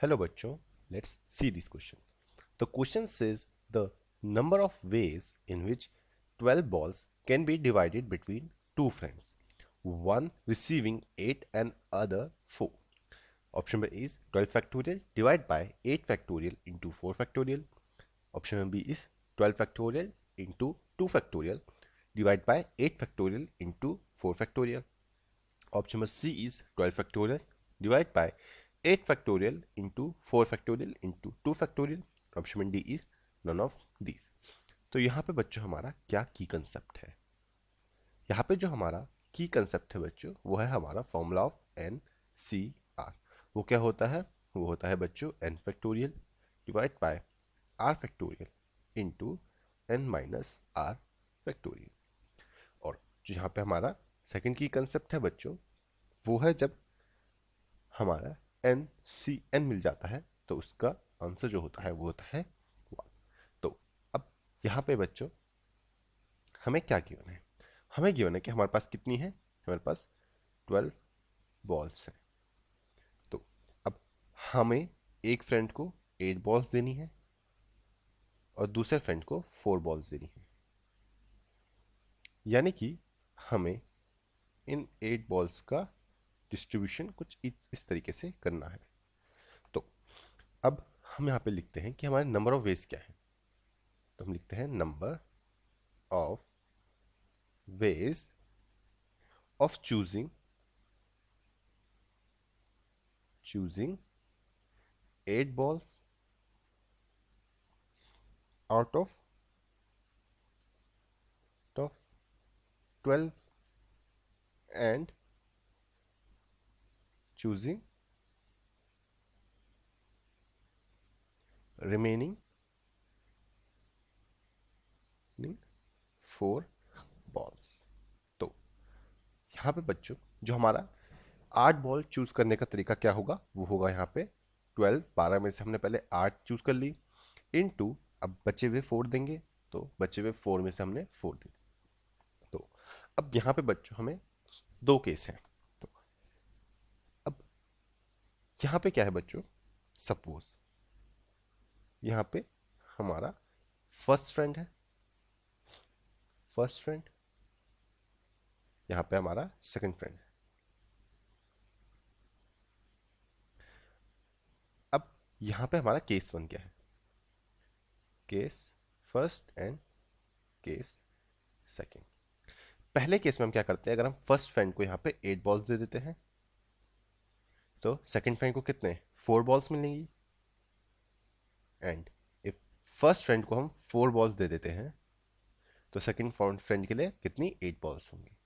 Hello bachcho, let's see this question. The question says the number of ways in which 12 balls can be divided between two friends, one receiving 8 and other 4. Option B is 12 factorial divided by 8 factorial into 4 factorial. Option B is 12 factorial into 2 factorial divided by 8 factorial into 4 factorial. Option C is 12 factorial divided by 8 factorial into 4 factorial into 2 factorial. Option D is none of these. तो यहाँ पे बच्चों हमारा क्या की concept है? यहाँ पे जो हमारा की कंसेप्ट है बच्चों वो है हमारा formula of N C R. वो क्या होता है? वो होता है बच्चों N factorial divide by R factorial into N minus R factorial. और जो यहाँ पे हमारा सेकंड की कंसेप्ट है बच्चों वो है जब हमारा एन सी एन मिल जाता है तो उसका आंसर जो होता है वो होता है 1। तो अब यहाँ पे बच्चों हमें क्या गिवन है? हमें गिवन है कि हमारे पास कितनी है? हमारे पास 12 बॉल्स हैं। तो अब हमें एक फ्रेंड को 8 बॉल्स देनी है और दूसरे फ्रेंड को 4 बॉल्स देनी है। यानी कि हमें इन 8 बॉल्स का डिस्ट्रीब्यूशन कुछ इस तरीके से करना है। तो अब हम यहाँ पे लिखते हैं कि हमारे नंबर ऑफ वेज क्या है। तो हम लिखते हैं number of ways of choosing 8 balls out of 12 and choosing remaining 4 balls। तो यहाँ पे बच्चों जो हमारा 8 बॉल चूज करने का तरीका क्या होगा? वो होगा यहाँ पे 12 में से हमने पहले 8 चूज कर ली इनटू अब बचे हुए 4 देंगे तो बचे हुए 4 में से हमने 4 दे दी। तो अब यहाँ पे बच्चों हमें 2 केस हैं। तो अब यहाँ पे क्या है बच्चों? सपोज यहाँ पे हमारा फर्स्ट फ्रेंड है, यहाँ पे हमारा सेकंड फ्रेंड है। अब यहाँ पे हमारा केस 1 क्या है? Case first and case second. पहले केस में हम क्या करते हैं? अगर हम फर्स्ट फ्रेंड को यहाँ पे 8 बॉल्स दे देते हैं तो सेकंड फ्रेंड को कितने 4 बॉल्स मिलेंगी। एंड इफ फर्स्ट फ्रेंड को हम 4 बॉल्स दे देते हैं तो सेकंड फ्रेंड के लिए कितनी 8 बॉल्स होंगी।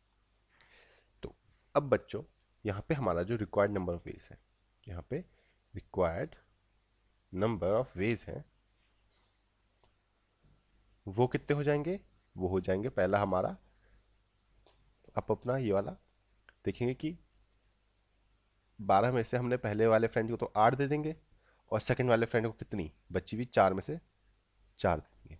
तो अब बच्चों यहाँ पे हमारा जो रिक्वायर्ड नंबर ऑफ वेज है, यहाँ पे रिक्वायर्ड नंबर ऑफ वेज है वो कितने हो जाएंगे? वो हो जाएंगे पहला हमारा आप अपना ये वाला देखेंगे कि 12 में से हमने पहले वाले फ्रेंड को तो 8 दे देंगे और सेकंड वाले फ्रेंड को कितनी बची हुई 4 में से 4 दे देंगे।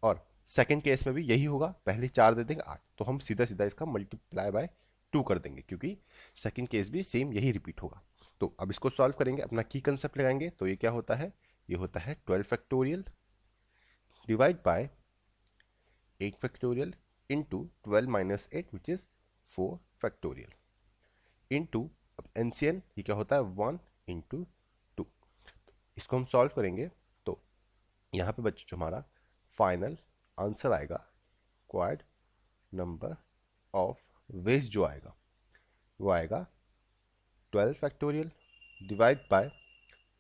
और सेकंड केस में भी यही होगा, पहले 4 दे देंगे 8 तो हम सीधा सीधा इसका मल्टीप्लाई बाय 2 कर देंगे क्योंकि सेकंड केस भी सेम यही रिपीट होगा। तो अब इसको सॉल्व करेंगे, अपना की कंसेप्ट लगाएंगे तो ये क्या होता है? ये होता है 12 factorial divide bye 8 factorial into 12 minus 8 which is 4 factorial into NCN ये क्या होता है 1 इंटू 2। इसको हम सॉल्व करेंगे तो यहाँ पे बच्चों जो हमारा फाइनल आंसर आएगा रिक्वायर्ड नंबर ऑफ वेज जो आएगा वो आएगा 12 factorial divide bye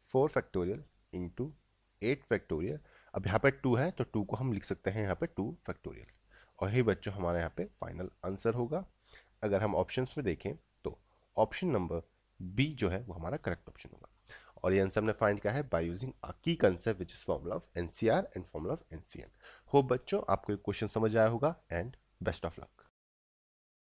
4 factorial into 8 factorial. अब यहाँ पे 2 है तो 2 को हम लिख सकते हैं यहाँ पे 2 फैक्टोरियल और यही बच्चों हमारे यहाँ पे फाइनल आंसर होगा। अगर हम ऑप्शंस में देखें तो ऑप्शन नंबर बी जो है वो हमारा करेक्ट ऑप्शन होगा। और ये आंसर हमने फाइंड किया है बाय यूजिंग अ की concept which is formula of NCR and formula of NCN. Hope बच्चों आपको ये क्वेश्चन समझ आया होगा एंड बेस्ट ऑफ लक।